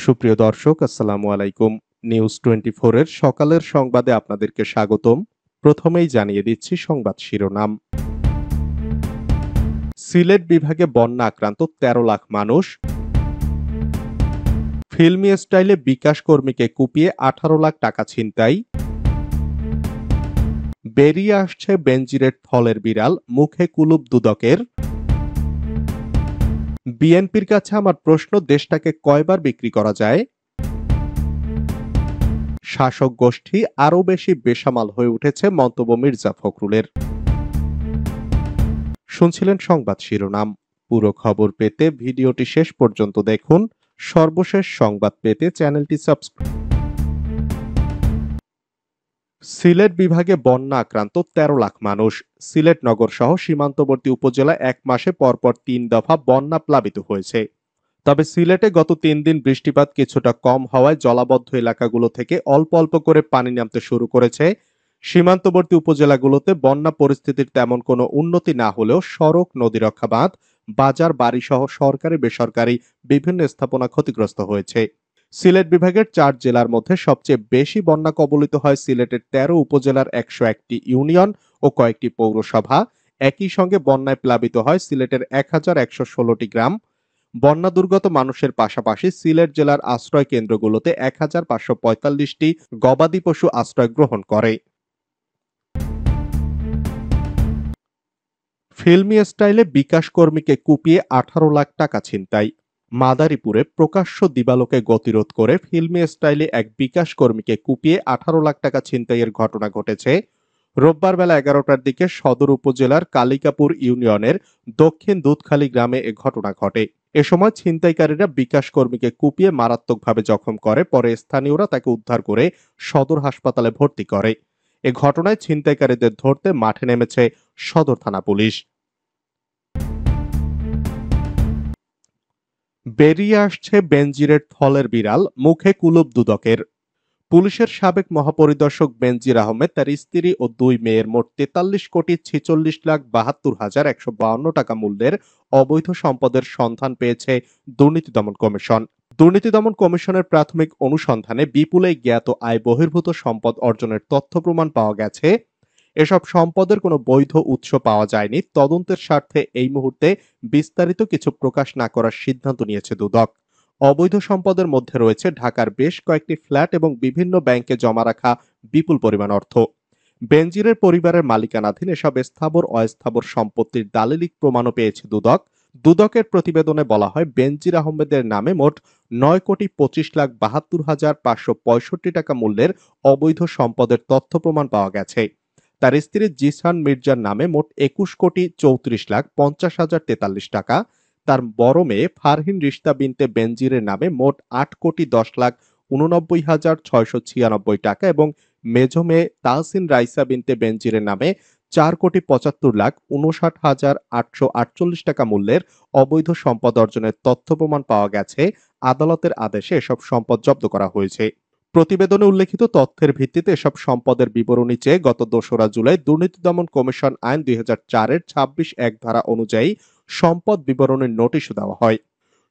সুপ্রিয় দর্শক, আসসালামু আলাইকুম। নিউজ 24 এর সকালের সংবাদে আপনাদেরকে স্বাগতম। প্রথমেই জানিয়ে দিচ্ছি সংবাদ শিরোনাম। সিলেট বিভাগে বন্যা আক্রান্ত ১৩ লাখ মানুষ। ফিল্মি স্টাইলে বিকাশ কর্মীকে কুপিয়ে ১৮ লাখ টাকা ছিনতাই। বেরিয়ে আসছে বেনজিরের ফলের বিড়াল, মুখে কুলুপ দুদকের। বিএনপির কাছে আমার প্রশ্ন, দেশটাকে কয়বার বিক্রি করা যায়? শাসক গোষ্ঠী আরও বেশি বেসামাল হয়ে উঠেছে, মন্তব্য মির্জা ফখরুলের। শুনছিলেন সংবাদ শিরোনাম। পুরো খবর পেতে ভিডিওটি শেষ পর্যন্ত দেখুন। সর্বশেষ সংবাদ পেতে চ্যানেলটি সাবস্ক্রাইব। সিলেট বিভাগে বন্যা আক্রান্ত ১৩ লাখ মানুষ। সিলেট নগর সহ সীমান্তবর্তী উপজেলা এক মাসে পরপর ৩ দফা বন্যা প্লাবিত হয়েছে। তবে সিলেটে গত ৩ দিন বৃষ্টিপাত কিছুটা কম হওয়ায় জলাবদ্ধ এলাকাগুলো থেকে অল্প অল্প করে পানি নামতে শুরু করেছে। সীমান্তবর্তী উপজেলাগুলোতে বন্যা পরিস্থিতির তেমন কোনো উন্নতি না হলেও সড়ক, নদীরক্ষা বাঁধ, বাজার, বাড়িসহ সরকারি বেসরকারি বিভিন্ন স্থাপনা ক্ষতিগ্রস্ত হয়েছে। সিলেট বিভাগের ৪ জেলার মধ্যে সবচেয়ে বেশি বন্যা কবলিত হয় সিলেটের ১৩ উপজেলার ১০১টি ইউনিয়ন ও কয়েকটি পৌরসভা। একই সঙ্গে বন্যায় প্লাবিত হয় সিলেটের ১১১৬টি গ্রাম। বন্যা দুর্গত মানুষের পাশাপাশি সিলেট জেলার আশ্রয় কেন্দ্রগুলোতে ১৫৪৫টি গবাদি পশু আশ্রয় গ্রহণ করে। ফিল্মি স্টাইলে বিকাশ কর্মীকে কুপিয়ে ১৮ লাখ টাকা ছিনতাই। মাদারীপুরে প্রকাশ্য দিবালোকে গতিরোধ করে ফিল্মি স্টাইলে এক বিকাশ কর্মীকে কুপিয়ে ১৮ লাখ টাকা ছিনতাইয়ের ঘটনা ঘটেছে। রোববার বেলা ১১টার দিকে সদর উপজেলার কালিকাপুর ইউনিয়নের দক্ষিণ দুধখালী গ্রামে এ ঘটনা ঘটে। এ সময় ছিনতাইকারীরা বিকাশ কর্মীকে কুপিয়ে মারাত্মকভাবে জখম করে। পরে স্থানীয়রা তাকে উদ্ধার করে সদর হাসপাতালে ভর্তি করে। এ ঘটনায় ছিনতাইকারীদের ধরতে মাঠে নেমেছে সদর থানা পুলিশ। বেরিয়ে আসছে বেনজিরের ফলের বিড়াল, মুখে কুলুপ দুদকের। পুলিশের সাবেক মহাপরিদর্শক বেনজির আহমেদ তার স্ত্রী ও ২ মেয়ের মোট ৪৩,৪৬,৭২,১৫২ টাকা মূল্যের অবৈধ সম্পদের সন্ধান পেয়েছে দুর্নীতি দমন কমিশন। দুর্নীতি দমন কমিশনের প্রাথমিক অনুসন্ধানে বিপুল এই জ্ঞাত আয় বহির্ভূত সম্পদ অর্জনের তথ্য প্রমাণ পাওয়া গেছে। এসব সম্পদের কোনো বৈধ উৎস পাওয়া যায়নি। তদন্তের স্বার্থে এই মুহূর্তে বিস্তারিত কিছু প্রকাশ না করার সিদ্ধান্ত নিয়েছে দুদক। অবৈধ সম্পদের মধ্যে রয়েছে ঢাকার বেশ কয়েকটি ফ্ল্যাট এবং বিভিন্ন ব্যাংকে জমা রাখা বিপুল পরিমাণ অর্থ। বেনজিরের পরিবারের মালিকানাধীন এসব স্থাবর অস্থাবর সম্পত্তির দালিলিক প্রমাণও পেয়েছে দুদক। দুদকের প্রতিবেদনে বলা হয়, বেনজির আহমেদের নামে মোট ৯,২৫,৭২,৫৬৫ টাকা মূল্যের অবৈধ সম্পদের তথ্য প্রমাণ পাওয়া গেছে। তার স্ত্রী জিসান মির্জার নামে মোট ২১,৩৫,৫০,০৪৩ টাকা, তার বড় মেয়ে ফারহিন রিশতা বিনতে বেনজিরের নামে মোট ৮,১০,৮৯,৬৯৬ টাকা এবং মেজ মেয়ে তাহসিন রাইসা বিনতে বেনজিরের নামে ৪,৭৫,৫৯,৮৪৮ টাকা মূল্যের অবৈধ সম্পদ অর্জনের তথ্য প্রমাণ পাওয়া গেছে। আদালতের আদেশে এসব সম্পদ জব্দ করা হয়েছে। প্রতিবেদনে উল্লেখিত তথ্যের ভিত্তিতে এসব সম্পদের বিবরণী চেয়ে গত ২রা জুলাই দুর্নীতি দমন কমিশন আইন ২০০৪-এর ২৬(১) ধারা অনুযায়ী সম্পদ বিবরণীর নোটিশও দেওয়া হয়।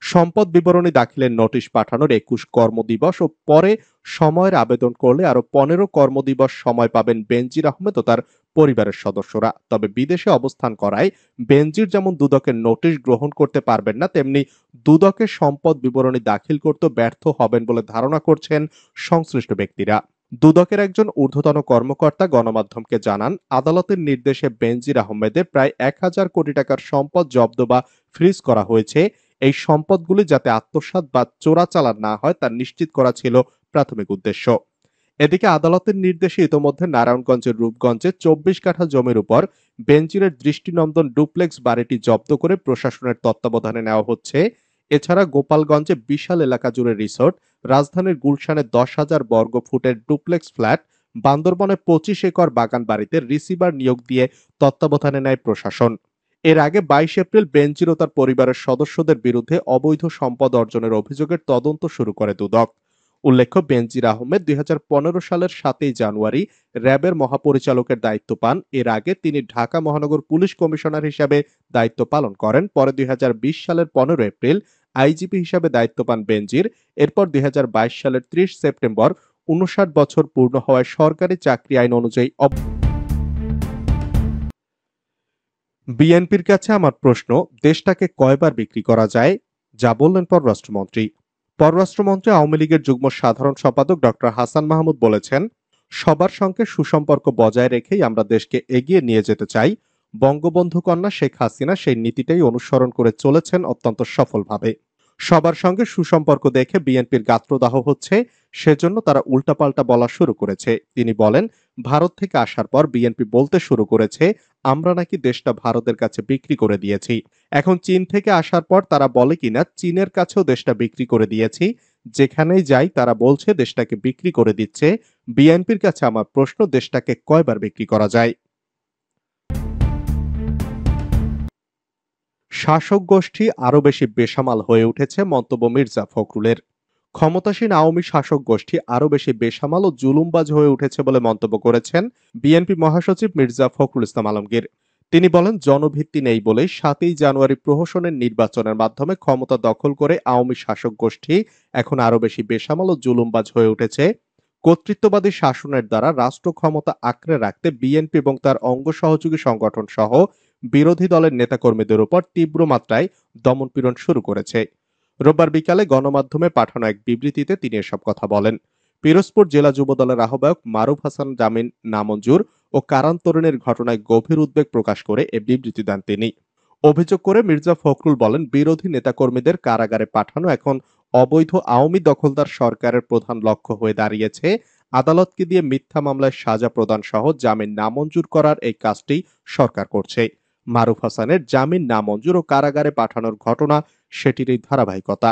সম্পদ বিবরণী দাখিলের নোটিশ পাঠানোর ২১ কর্মদিবস ও পরে সময়ের আবেদন করলে আরো ১৫ কর্মদিবস সময় পাবেন বেনজির আহমেদ ও তার পরিবারের সদস্যরা। তবে বিদেশে অবস্থান করায় বেনজির যেমন দুদকের নোটিশ গ্রহণ করতে পারবেন না, তেমনি দুদকের সম্পদ বিবরণী দাখিল করতে ব্যর্থ হবেন বলে ধারণা করছেন সংশ্লিষ্ট ব্যক্তিরা। দুদকের একজন ঊর্ধ্বতন কর্মকর্তা গণমাধ্যমকে জানান, আদালতের নির্দেশে বেনজির আহমেদের প্রায় ১,০০০ কোটি টাকার সম্পদ জব্দ বা ফ্রিজ করা হয়েছে। এই সম্পদগুলি যাতে আত্মসাৎ বা চোরাচালান না হয় তা নিশ্চিত করা ছিল প্রাথমিক উদ্দেশ্য। এদিকে আদালতের নির্দেশে ইতোমধ্যে নারায়ণগঞ্জের রূপগঞ্জে ২৪ কাঠা জমির উপর বেনজিরের দৃষ্টিনন্দন ডুপ্লেক্স বাড়িটি জব্দ করে প্রশাসনের তত্ত্বাবধানে নেওয়া হচ্ছে। এছাড়া গোপালগঞ্জে বিশাল এলাকা জুড়ে রিসোর্ট, রাজধানীর গুলশানে ১০,০০০ বর্গ ফুটের ডুপ্লেক্স ফ্ল্যাট, বান্দরবনে ২৫ একর বাগান বাড়িতে রিসিভার নিয়োগ দিয়ে তত্ত্বাবধানে নেয় প্রশাসন। এর আগে ২২ এপ্রিল বেনজির ও তার পরিবারের সদস্যদের বিরুদ্ধে অবৈধ সম্পদ অর্জনের অভিযোগের তদন্ত শুরু করে দুদক। উল্লেখ্য, বেনজির আহমেদ ২০১৫ সালের ৭ই জানুয়ারি র্যাবের মহাপরিচালকের দায়িত্ব পান। এর আগে তিনি ঢাকা মহানগর পুলিশ কমিশনার হিসেবে দায়িত্ব পালন করেন। পরে ২০২০ সালের ১৫ এপ্রিল আইজিপি হিসাবে দায়িত্ব পান বেনজির। এরপর ২০২২ সালের ৩০ সেপ্টেম্বর ৫৯ বছর পূর্ণ হওয়ায় সরকারি চাকরি আইন অনুযায়ী বিএনপির কাছে আমার প্রশ্ন, দেশটাকে কয়বার বিক্রি করা যায়? যা বললেন পররাষ্ট্রমন্ত্রী। পররাষ্ট্রমন্ত্রী আওয়ামী লীগের যুগ্ম সাধারণ সম্পাদক ডক্টর হাসান মাহমুদ বলেছেন, সবার সঙ্গে সুসম্পর্ক বজায় রেখেই আমরা দেশকে এগিয়ে নিয়ে যেতে চাই। বঙ্গবন্ধু কন্যা শেখ হাসিনা সেই নীতিটাই অনুসরণ করে চলেছেন অত্যন্ত সফলভাবে। সবার সঙ্গে সুসম্পর্ক দেখে বিএনপির গাত্রদাহ হচ্ছে, সেজন্য তারা উল্টাপাল্টা বলা শুরু করেছে। তিনি বলেন, ভারত থেকে আসার পর বিএনপি বলতে শুরু করেছে আমরা নাকি দেশটা ভারতের কাছে বিক্রি করে দিয়েছি। এখন চীন থেকে আসার পর তারা বলে কিনা চীনের কাছেও দেশটা বিক্রি করে দিয়েছি। যেখানেই যাই তারা বলছে দেশটাকে বিক্রি করে দিচ্ছে। বিএনপির কাছে আমার প্রশ্ন, দেশটাকে কয়বার বিক্রি করা যায়? শাসক গোষ্ঠী আরো বেশি বেসামাল হয়ে উঠেছে মন্তব্য মির্জা ফখরুলের। ক্ষমতাসীন আওয়ামী শাসক গোষ্ঠী আরো বেশি বেসামাল ও জুলুমবাজ হয়ে উঠেছে বলে মন্তব্য করেছেন বিএনপি মহাসচিব মির্জা ফখরুল ইসলাম আলমগীর। তিনি বলেন, জনভিত্তি নেই বলেই ৭ই জানুয়ারি প্রহসনের নির্বাচনের মাধ্যমে ক্ষমতা দখল করে আওয়ামী শাসক গোষ্ঠী এখন আরো বেশি বেসামাল ও জুলুমবাজ হয়ে উঠেছে। কর্তৃত্ববাদী শাসনের দ্বারা রাষ্ট্র ক্ষমতা আঁকড়ে রাখতে বিএনপি এবং তার অঙ্গ সহযোগী সংগঠন সহ বিরোধী দলের নেতাকর্মীদের উপর তীব্র মাত্রায় দমনপীড়ন শুরু করেছে। রোববার বিকালে গণমাধ্যমে পাঠানো এক বিবৃতিতে তিনি এসব কথা বলেন। পিরোজপুর জেলা যুবদলের আহ্বায়ক মারুফ হাসান জামিন নামঞ্জুর ও কারান তরুণের ঘটনায় গভীর উদ্বেগ প্রকাশ করে এ বিবৃতি দেন তিনি। অভিযোগ করে মির্জা ফখরুল বলেন, বিরোধী নেতাকর্মীদের কারাগারে পাঠানো এখন অবৈধ আওয়ামী দখলদার সরকারের প্রধান লক্ষ্য হয়ে দাঁড়িয়েছে। আদালতকে দিয়ে মিথ্যা মামলায় সাজা প্রদান সহ জামিন নামঞ্জুর করার এই কাজটি সরকার করছে। মারুফ হাসানের জামিন নামঞ্জুর ও কারাগারে পাঠানোর ঘটনা সেটিরই ধারাবাহিকতা।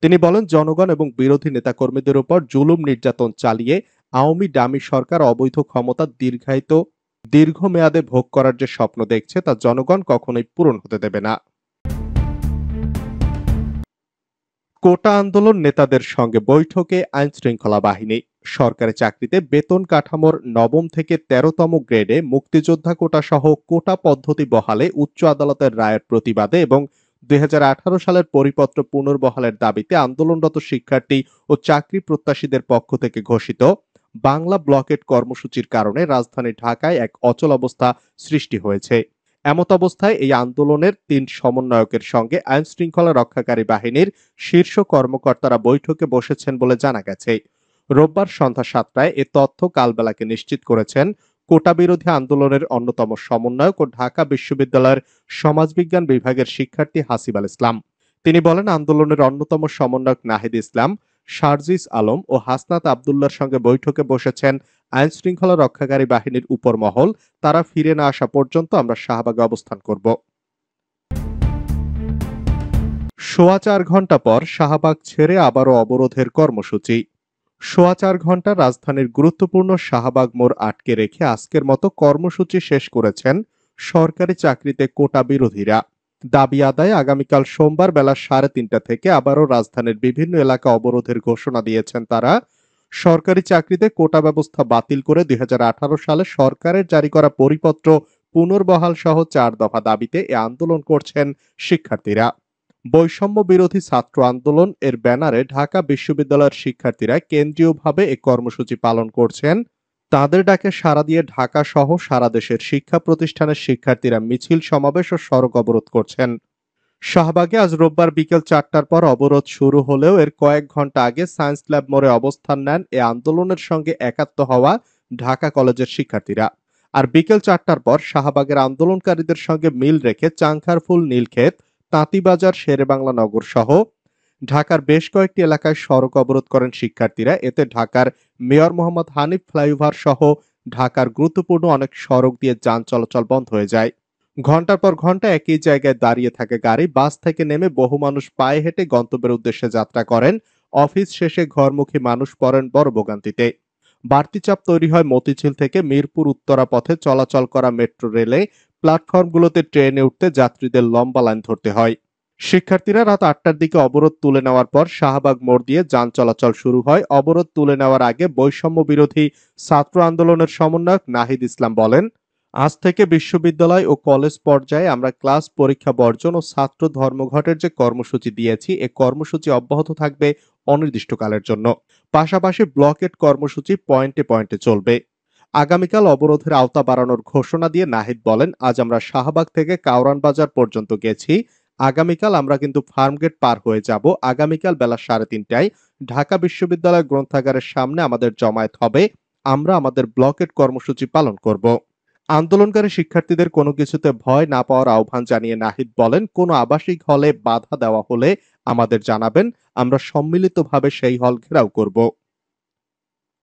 তিনি বলেন, জনগণ এবং বিরোধী নেতাকর্মীদের উপর জুলুম নির্যাতন চালিয়ে আওয়ামী ডামি সরকার অবৈধ ক্ষমতা দীর্ঘমেয়াদে ভোগ করার যে স্বপ্ন দেখছে তা জনগণ কখনোই পূরণ হতে দেবে না। কোটা আন্দোলন নেতাদের সঙ্গে বৈঠকে আইন শৃঙ্খলা বাহিনী। সরকারি চাকরিতে বেতন কাঠামোর নবম থেকে ১৩তম গ্রেডে মুক্তিযোদ্ধা কোটা সহ কোটা পদ্ধতি বহালে উচ্চ আদালতের রায়ের প্রতিবাদে এবং ২০১৮ সালের পরিপত্র পুনর্বহালের দাবিতে আন্দোলনরত শিক্ষার্থী ও চাকরি প্রত্যাশীদের পক্ষ থেকে ঘোষিত বাংলা ব্লকেট কর্মসূচির কারণে রাজধানী ঢাকায় এক অচল অবস্থা সৃষ্টি হয়েছে। এমত অবস্থায় এই আন্দোলনের ৩ সমন্বয়কের সঙ্গে আইন শৃঙ্খলা রক্ষাকারী বাহিনীর শীর্ষ কর্মকর্তারা বৈঠকে বসেছেন বলে জানা গেছে। রোববার সন্ধ্যা ৭টায় এ তথ্য কালবেলাকে নিশ্চিত করেছেন কোটা বিরোধী আন্দোলনের অন্যতম সমন্বয়ক ও ঢাকা বিশ্ববিদ্যালয়ের সমাজবিজ্ঞান বিভাগের শিক্ষার্থী হাসিব আল ইসলাম। তিনি বলেন, আন্দোলনের অন্যতম সমন্বয়ক নাহিদ ইসলাম, শারজিস আলম ও হাসনাত আবদুল্লার সঙ্গে বৈঠকে বসেছেন আইন শৃঙ্খলা রক্ষাকারী বাহিনীর উপর মহল। তারা ফিরে না আসা পর্যন্ত আমরা শাহবাগে অবস্থান করব। সোয়া ৪ ঘন্টা পর শাহবাগ ছেড়ে আবারও অবরোধের কর্মসূচি। সোয়া ৪ ঘন্টা রাজধানীর গুরুত্বপূর্ণ শাহবাগ মোড় আটকে রেখে আজকের মতো কর্মসূচি শেষ করেছেন সরকারি চাকরিতে কোটা বিরোধীরা। দাবি আদায়ে আগামীকাল সোমবার বেলা ৩:৩০ থেকে আবারও রাজধানীর বিভিন্ন এলাকা অবরোধের ঘোষণা দিয়েছেন তারা। সরকারি চাকরিতে কোটা ব্যবস্থা বাতিল করে ২০১৮ সালে সরকারের জারি করা পরিপত্র পুনর্বহাল সহ ৪ দফা দাবিতে এ আন্দোলন করছেন শিক্ষার্থীরা। বৈষম্য বিরোধী ছাত্র আন্দোলন এর ব্যানারে ঢাকা বিশ্ববিদ্যালয়ের শিক্ষার্থীরা কেন্দ্রীয়ভাবে এ কর্মসূচি পালন করছেন। তাদের ডাকে সাড়া দিয়ে ঢাকা সহ সারা দেশের শিক্ষা প্রতিষ্ঠানের শিক্ষার্থীরা মিছিল সমাবেশ ও সড়ক অবরোধ করছেন। শাহবাগে আজ রোববার বিকেল ৪টার পর অবরোধ শুরু হলেও এর কয়েক ঘন্টা আগে সায়েন্স ল্যাব মোড়ে অবস্থান নেন এ আন্দোলনের সঙ্গে একাত্ম হওয়া ঢাকা কলেজের শিক্ষার্থীরা। আর বিকেল ৪টার পর শাহবাগের আন্দোলনকারীদের সঙ্গে মিল রেখে চাংখারফুল, নীলক্ষেত, তাঁতিবাজার, শেরেবাংলা নগর সহ ঢাকার বেশ কয়েকটি এলাকায় সড়ক অবরোধ করেন শিক্ষার্থীরা। এতে ঢাকার মেয়র মোহাম্মদ হানিফ ফ্লাইওভার সহ ঢাকার গুরুত্বপূর্ণ অনেক সড়ক দিয়ে যান চলাচল বন্ধ হয়ে যায়। ঘন্টার পর ঘন্টা একই জায়গায় দাঁড়িয়ে থাকে গাড়ি। বাস থেকে নেমে বহু মানুষ পায়ে হেঁটে গন্তব্যের উদ্দেশ্যে যাত্রা করেন। অফিস শেষে ঘরমুখী মানুষ পড়েন বড় ভোগান্তিতে। বাড়তি চাপ তৈরি হয় মতিঝিল থেকে মিরপুর উত্তরা পথে চলাচল করা মেট্রো রেলে। প্ল্যাটফর্মগুলোতে ট্রেনে উঠতে যাত্রীদের লম্বা লাইন ধরতে হয়। শিক্ষার্থীরা রাত ৮টার দিকে অবরোধ তুলে নেওয়ার পর শাহবাগ মোড় দিয়ে যান চলাচল শুরু হয়। অবরোধ তুলে নেওয়ার আগে বৈষম্য বিরোধী ছাত্র আন্দোলনের সমন্বয়ক নাহিদ ইসলাম বলেন, আজ থেকে বিশ্ববিদ্যালয় ও কলেজ পর্যায়ে আমরা ক্লাস, পরীক্ষা বর্জন ও ছাত্র ধর্মঘটের যে কর্মসূচি দিয়েছি, এই কর্মসূচি অব্যাহত থাকবে অনির্দিষ্টকালের জন্য। পাশাপাশি ব্লকেট কর্মসূচি পয়েন্টে পয়েন্টে চলবে। আগামীকাল অবরোধের আওতা বাড়ানোর ঘোষণা দিয়ে নাহিদ বলেন, আজ আমরা শাহবাগ থেকে কাউরান বাজার পর্যন্ত গেছি। আগামীকাল আমরা কিন্তু ফার্মগেট পার হয়ে যাব। আগামীকাল বেলা 3:30টায় ঢাকা বিশ্ববিদ্যালয় গ্রন্থাগারের সামনে আমাদের জমায়েত হবে। আমরা আমাদের ব্লকেট কর্মসূচি পালন করব। আন্দোলনকারী শিক্ষার্থীদের কোনো কিছুতে ভয় না পাওয়ার আহ্বান জানিয়ে নাহিদ বলেন, কোনো আবাসিক হলে বাধা দেওয়া হলে আমাদের জানাবেন, আমরা সম্মিলিতভাবে সেই হল ঘেরাও করব।